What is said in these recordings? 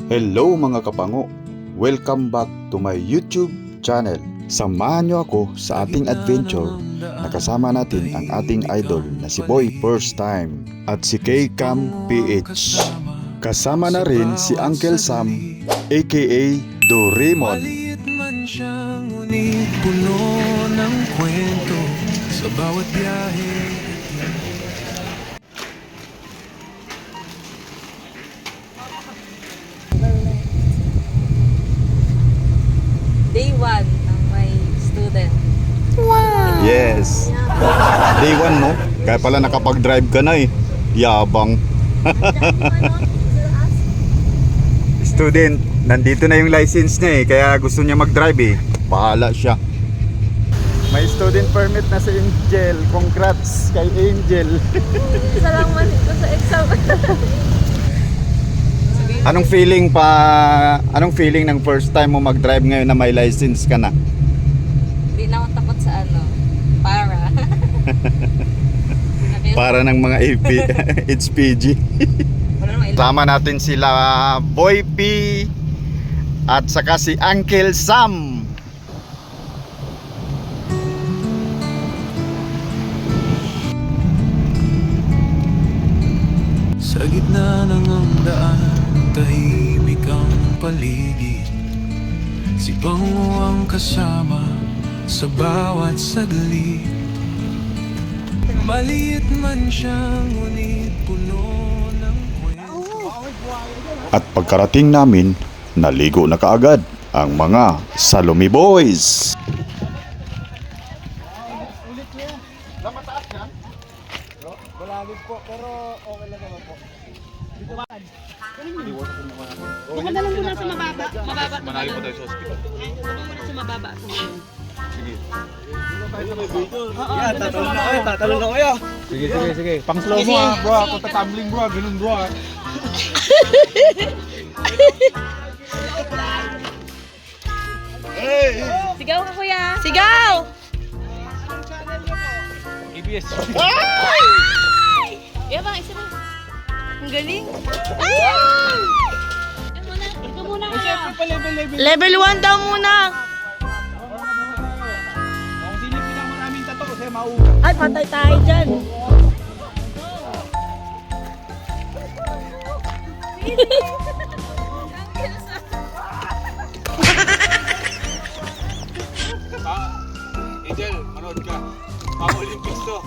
Hello mga kapango! Welcome back to my YouTube channel. Samahan niyo ako sa ating adventure na kasama natin ang ating idol na si Boy First Time at si K-Cam PH. Kasama na rin si Uncle Sam aka Doraemon. Maliit man siya ngunit puno ng kwento sa bawat biyahe. Day 1 ng my student. Yes! Day 1 no? Kaya pala nakapag-drive ka na eh. Yabang. Student, nandito na yung license niya eh. Kaya gusto niya mag-drive eh. Bahala siya. May student permit na si Angel. Congrats kay Angel. Salamat ko sa exam. Anong feeling ng first time mo mag-drive ngayon na may license ka na? Hindi na ako takot sa para. Para ng mga HPG. Sama natin sila Boy P at saka si Uncle Sam. Sa gitna ng ang daan, tahimik ang paligid. Si Pango ang kasama sa bawat saglit. Maliit man siya ngunit puno ng kwento. At pagkarating namin, naligo na kaagad ang mga Salome Boys. Baka na lang muna sa mababa. Manalo po tayo sa hospital. Baka muna sa mababa. Tatalon na kayo. Sige. Pang slow mo ah, bro. Kung tatambling bro, ganun bro ah. Sigaw ka kuya. Sigaw! ABS. Yan ba, isa ba? Ang galing. Ito muna kaya. Level 1 daw muna. Kung sino yung pinamaraming tato kasi mauga. Ay, patay tayo dyan. Angel, manood ka. Pang Olympics to.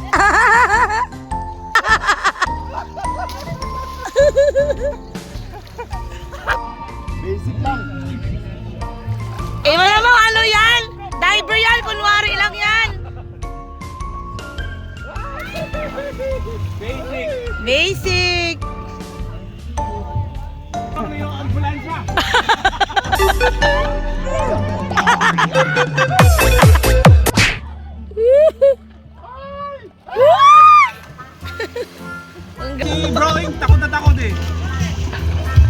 Basic lang. Eh, wala mo ano yan? Diver yan, kunwari lang yan. Basic. Ano yung ambulansya? Si Broing, takot na takot eh.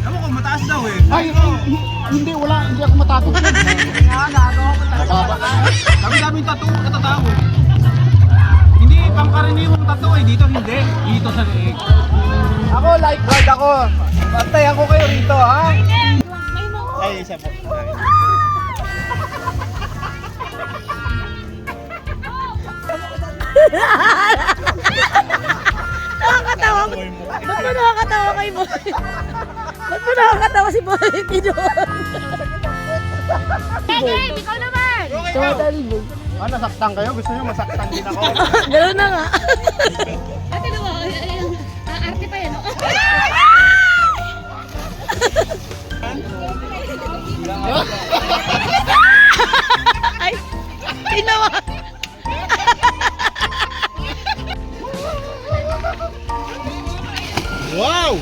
Alam mo kung mataas daw eh. Ay, hindi ako matakot. Dami-daming tattoo, katatawa mo. Hindi pangkaraniwang tattoo eh, dito hindi. Dito sa leeg. Ako, lifeguard ako. Bantay ako kayo rito, ha? Ay, isa po. Nakakatawa. Ba't mo nakakatawa kay Boy? Ba't mo nakakatawa si Boy? Tidon. Hey, ikaw naman! Tumatali mo. Ah, nasaktan kayo? Gusto nyo masaktan din ako? Gano'n na nga. Ate naman, arte pa yan, no? Ay, tinawa. Wow!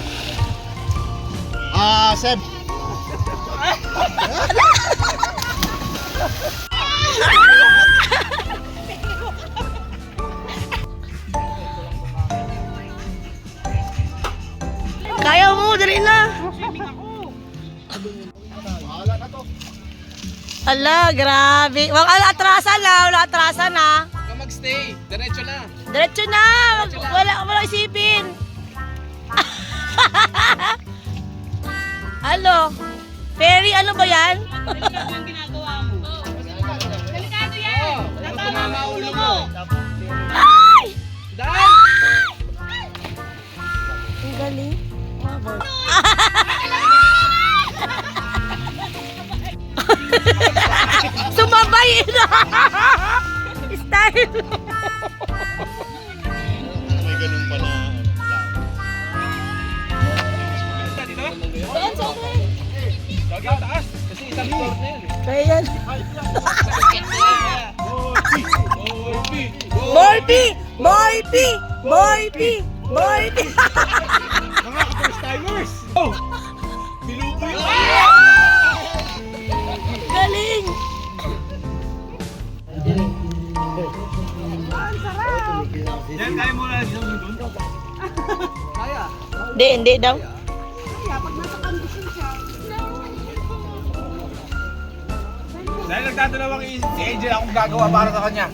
Seb. Kaya mo, dali na. Ala, grabe. Wala atrasan na. Huwag mag-stay, diretso na. Diretso na. Wala isipin. Ano? Perry, ano ba yan? Delikado yan! Tatama ang ulo mo! Ay! Ang galing. Sumabay! Style! Lagi ang taas. Kasi isang floor na yan eh. Kaya yan. Morphy! Morphy! Morphy! Morphy! Mga first timers! Oh! Bilubo yun! Galing! Yan, kaya mo na dito doon? Hindi daw. Dahil nagdadalawang isip si Angel akong gagawa para sa kanya.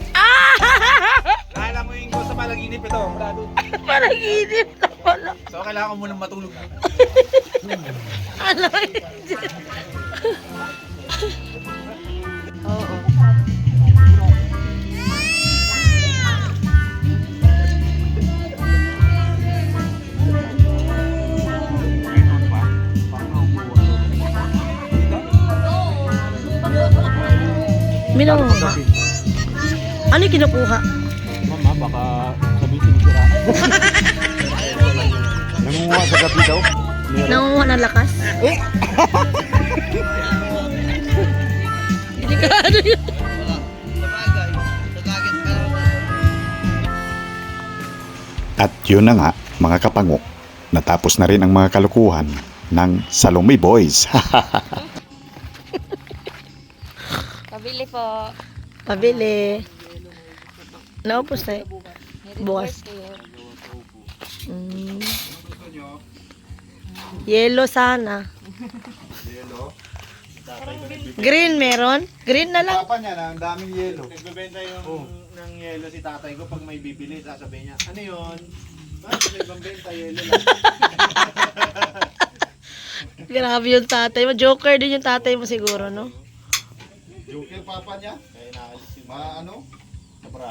Kala mo yung sa palaginip ito. Parang inip na pala. So kailangan ko munang matulog. Ano yun? Oo. Minang ano yung kinukuha? Mama, baka sabihin sira. Nangunguha sa gabi daw. Nangunguha ng lakas? Delikado yun. At yun na nga, mga kapango, natapos na rin ang mga kalukuhan ng Salome Boys. Pabili po. Pabili. Naupos tayo. Bukas. Yellow sana. Green meron? Green na lang. Papa niya na, ang daming yelo. Nagbebenta yung ng yelo si tatay ko pag may bibili, sasabihin niya, ano yun? Bakit may bambenta yelo lang? Grabe yung tatay mo. Joker din yung tatay mo siguro, no? Joker papa niya? Kaya naalis yung ano? Sobra.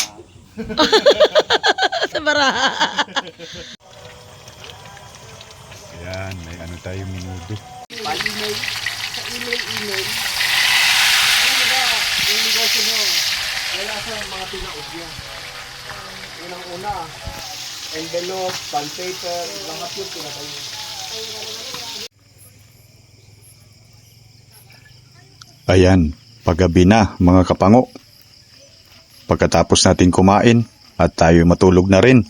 Sa baraha. Ayan, may ano tayo minudo. Pa-email. Sa email. Ano ba? Yung negosyo mo, wala sa mga tinaos niya. Unang-una, envelope, bond paper, lahat yun pinatayo. Ayan, paggabi na mga kapango. Pagkatapos natin kumain at tayo matulog na rin.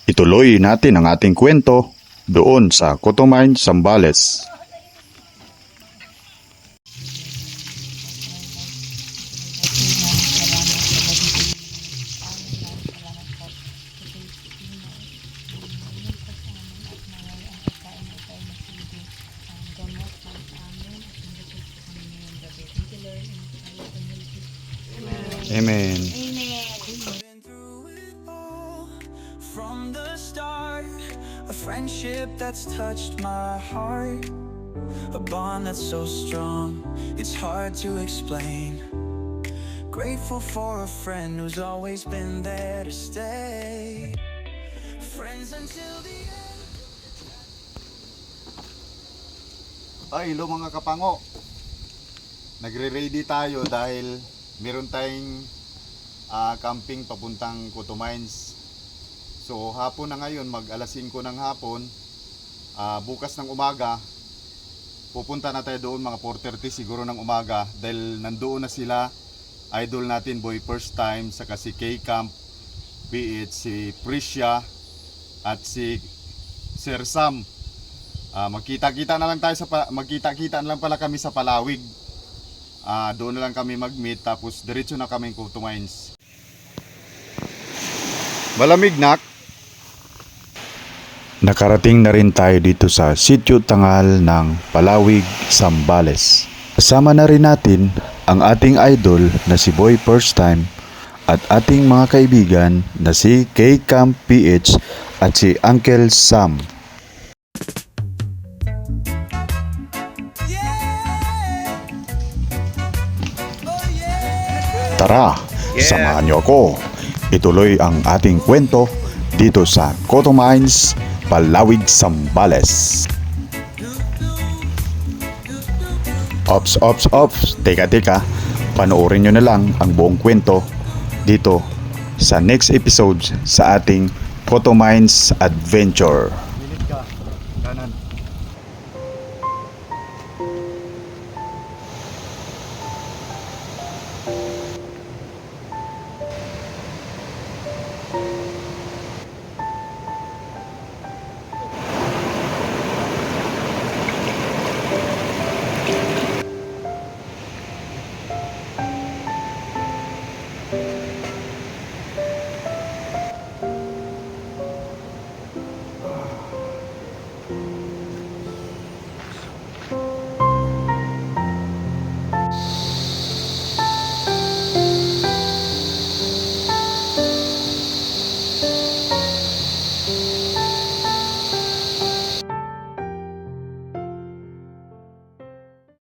Ituloy natin ang ating kwento doon sa Cotomine, Zambales. Amen. Been through it all from the start. A friendship that's touched my heart. A bond that's so strong, it's hard to explain. Grateful for a friend who's always been there to stay. Friends until the end. Ay, hello mga kapango. Nagre-ready tayo dahil meron tayong camping papuntang Cotomines. So hapon na ngayon, mag alas 5 ng hapon. Bukas ng umaga, pupunta na tayo doon mga 4:30 siguro ng umaga. Dahil nandoon na sila, idol natin Boy First Time, saka si K-Camp PH, si Priscia at si Sir Sam. Magkita-kita na lang tayo magkita-kita na lang pala kami sa Palawig. Doon na lang kami mag-meet tapos diretso na kami Cotomines. Malamig nak. Nakarating na rin tayo dito sa Sitio Tangal ng Palawig, Zambales. Kasama na rin natin ang ating idol na si Boy First Time at ating mga kaibigan na si K-Camp PH at si Uncle Sam. Tara, samahan niyo ako. Ituloy ang ating kwento dito sa Coto Mines, Palawig, Zambales. Ops. Teka. Panoorin nyo na lang ang buong kwento dito sa next episode sa ating Coto Mines Adventure.